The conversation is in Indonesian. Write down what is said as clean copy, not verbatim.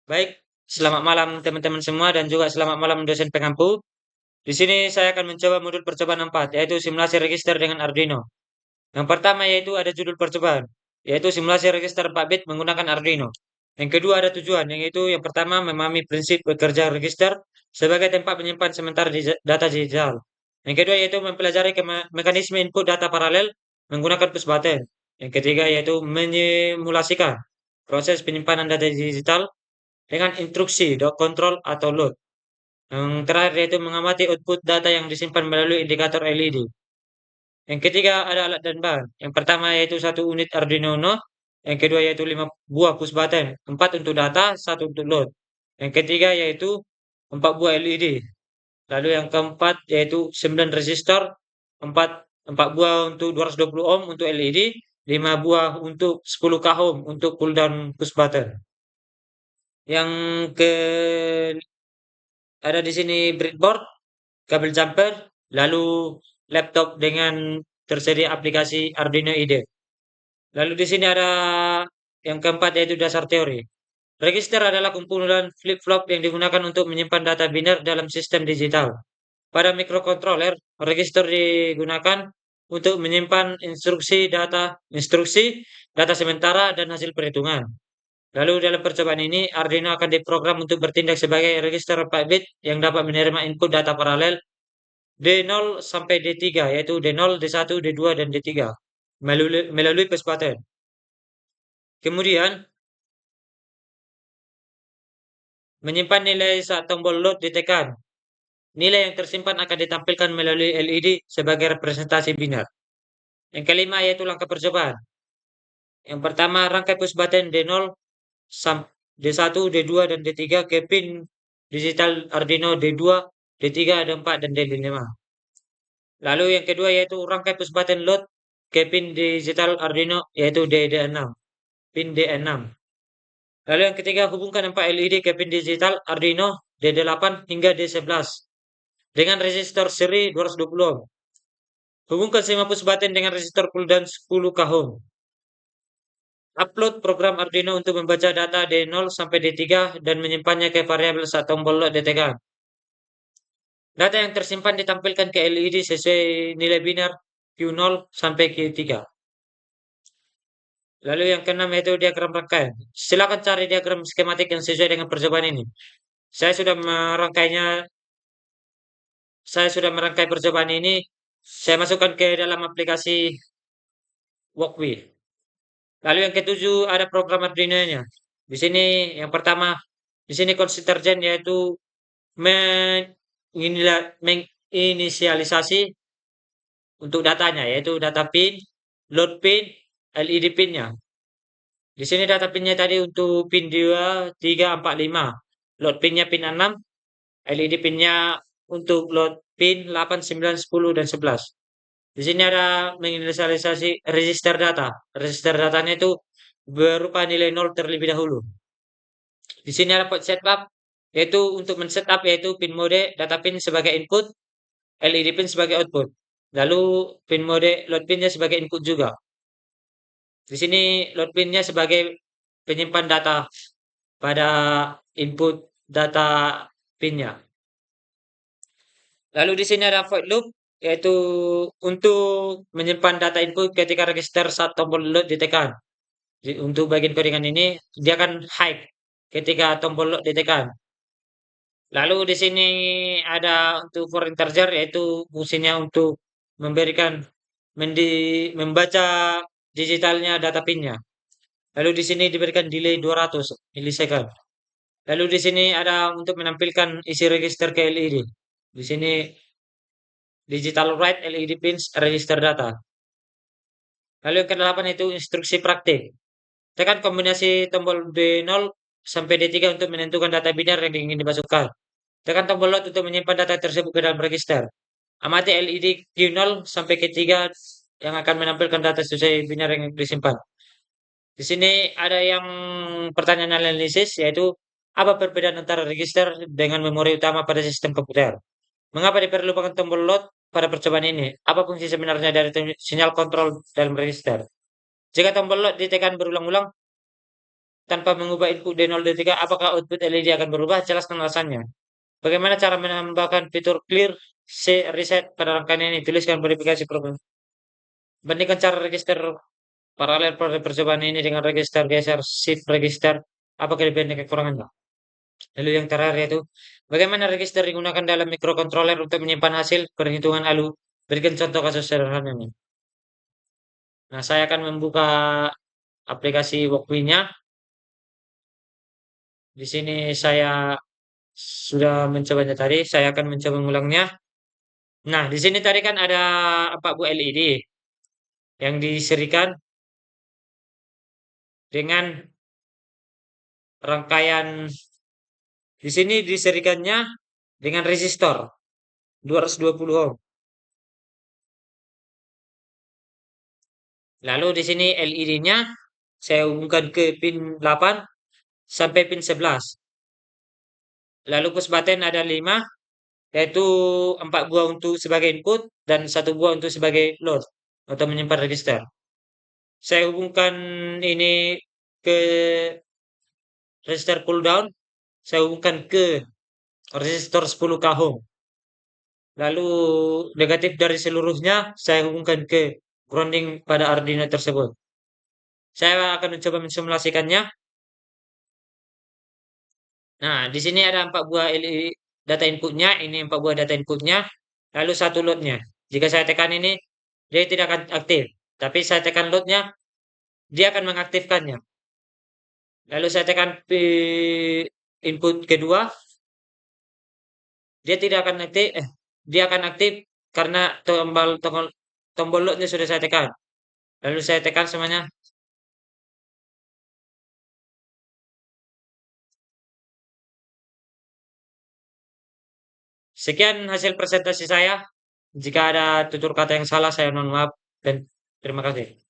Baik, selamat malam teman-teman semua dan juga selamat malam dosen pengampu. Di sini saya akan mencoba modul percobaan 4, yaitu simulasi register dengan Arduino. Yang pertama yaitu ada judul percobaan, yaitu simulasi register 4 bit menggunakan Arduino. Yang kedua ada tujuan, yaitu yang pertama memahami prinsip bekerja register sebagai tempat menyimpan sementara data digital. Yang kedua yaitu mempelajari mekanisme input data paralel menggunakan push button. Yang ketiga yaitu menyimulasikan proses penyimpanan data digital dengan instruksi control atau load. Yang terakhir yaitu mengamati output data yang disimpan melalui indikator LED. Yang ketiga ada alat dan bahan. Yang pertama yaitu satu unit Arduino Uno. Yang kedua yaitu 5 buah push button. 4 untuk data, satu untuk load. Yang ketiga yaitu 4 buah LED. Lalu yang keempat yaitu 9 resistor. 4, 4 buah untuk 220 ohm untuk LED. 5 buah untuk 10K ohm untuk pull down push button. Yang ke Ada di sini breadboard, kabel jumper, lalu laptop dengan tersedia aplikasi Arduino IDE. Lalu di sini ada yang keempat yaitu dasar teori. Register adalah kumpulan flip-flop yang digunakan untuk menyimpan data biner dalam sistem digital. Pada microcontroller, register digunakan untuk menyimpan instruksi, data sementara, dan hasil perhitungan. Lalu dalam percobaan ini, Arduino akan diprogram untuk bertindak sebagai register 4 bit yang dapat menerima input data paralel D0 sampai D3, yaitu D0, D1, D2, dan D3 melalui push button. Kemudian, menyimpan nilai saat tombol load ditekan. Nilai yang tersimpan akan ditampilkan melalui LED sebagai representasi binar. Yang kelima yaitu langkah percobaan. Yang pertama, rangkai push button D0, D1, D2, dan D3 ke pin digital Arduino D2, D3, D4, dan D5. Lalu yang kedua yaitu rangkai push button load ke pin digital Arduino yaitu D6, pin D6. Lalu yang ketiga hubungkan 4 LED ke pin digital Arduino D8 hingga D11 dengan resistor seri 220 ohm. Hubungkan semua push button dengan resistor pull down 10K ohm. Upload program Arduino untuk membaca data D0 sampai D3 dan menyimpannya ke variabel saat tombol load ditekan. Data yang tersimpan ditampilkan ke LED sesuai nilai binar Q0 sampai Q3. Lalu yang keenam yaitu diagram rangkaian. Silakan cari diagram skematik yang sesuai dengan percobaan ini. Saya sudah merangkainya, saya sudah merangkai percobaan ini. Saya masukkan ke dalam aplikasi Walkbee. Lalu yang ketujuh ada program Arduino-nya. Di sini yang pertama, di sini konsisterjen yaitu menginisialisasi untuk datanya, yaitu data pin, load pin, LED pinnya. Di sini data pinnya tadi untuk pin 2, 3, 4, 5. Load pinnya pin 6, LED pinnya untuk load pin 8, 9, 10, dan 11. Di sini ada menginisialisasi register data. Register datanya itu berupa nilai 0 terlebih dahulu. Di sini ada port setup, yaitu untuk men-setup yaitu pin mode data pin sebagai input, LED pin sebagai output. Lalu pin mode load pinnya sebagai input juga. Di sini load pinnya sebagai penyimpan data pada input data pinnya. Lalu di sini ada void loop, yaitu untuk menyimpan data input ketika register saat tombol load ditekan. Untuk bagian codingan ini, dia akan hide ketika tombol load ditekan. Lalu di sini ada untuk for integer, yaitu fungsinya untuk memberikan membaca digitalnya data pinnya. Lalu di sini diberikan delay 200 milisecond. Lalu di sini ada untuk menampilkan isi register ke LED. Di sini digital write LED pins register data. Lalu yang ke-8 itu instruksi praktik. Tekan kombinasi tombol D0 sampai D3 untuk menentukan data binar yang ingin dimasukkan. Tekan tombol load untuk menyimpan data tersebut ke dalam register. Amati LED Q0 sampai Q3 yang akan menampilkan data sesuai binar yang disimpan. Di sini ada yang pertanyaan analisis yaitu apa perbedaan antara register dengan memori utama pada sistem komputer? Mengapa diperlukan tombol load pada percobaan ini? Apa fungsi sebenarnya dari sinyal kontrol dalam register? Jika tombol load ditekan berulang-ulang, tanpa mengubah input D0 D3, apakah output LED akan berubah? Jelaskan alasannya. Bagaimana cara menambahkan fitur clear C reset pada rangkaian ini? Tuliskan verifikasi program. Bandingkan cara register paralel pada percobaan ini dengan register geser shift register. Apa kelebihan dan kekurangannya? Lalu yang terakhir yaitu, bagaimana register digunakan dalam microcontroller untuk menyimpan hasil perhitungan ALU? Berikan contoh kasus sederhananya. Nah, saya akan membuka aplikasi Workwinya. Di sini saya sudah mencobanya tadi, saya akan mencoba mengulangnya. Nah, di sini tadi kan ada 4 buah LED yang diserikan dengan rangkaian, di sini diserikannya dengan resistor 220 ohm. Lalu di sini LED-nya saya hubungkan ke pin 8 sampai pin 11. Lalu push button ada 5, yaitu 4 buah untuk sebagai input dan 1 buah untuk sebagai load atau menyimpan register. Saya hubungkan ini ke resistor pull down, saya hubungkan ke resistor 10 k ohm. Lalu negatif dari seluruhnya saya hubungkan ke grounding pada Arduino tersebut. Saya akan mencoba mensimulasikannya. Nah, di sini ada 4 buah LED data inputnya, ini 4 buah data inputnya, lalu 1 loadnya. Jika saya tekan ini, dia tidak akan aktif. Tapi saya tekan loadnya, dia akan mengaktifkannya. Lalu saya tekan input kedua, dia tidak akan aktif, dia akan aktif karena tombol loadnya sudah saya tekan. Lalu saya tekan semuanya. Sekian hasil presentasi saya. Jika ada tutur kata yang salah, saya mohon maaf dan terima kasih.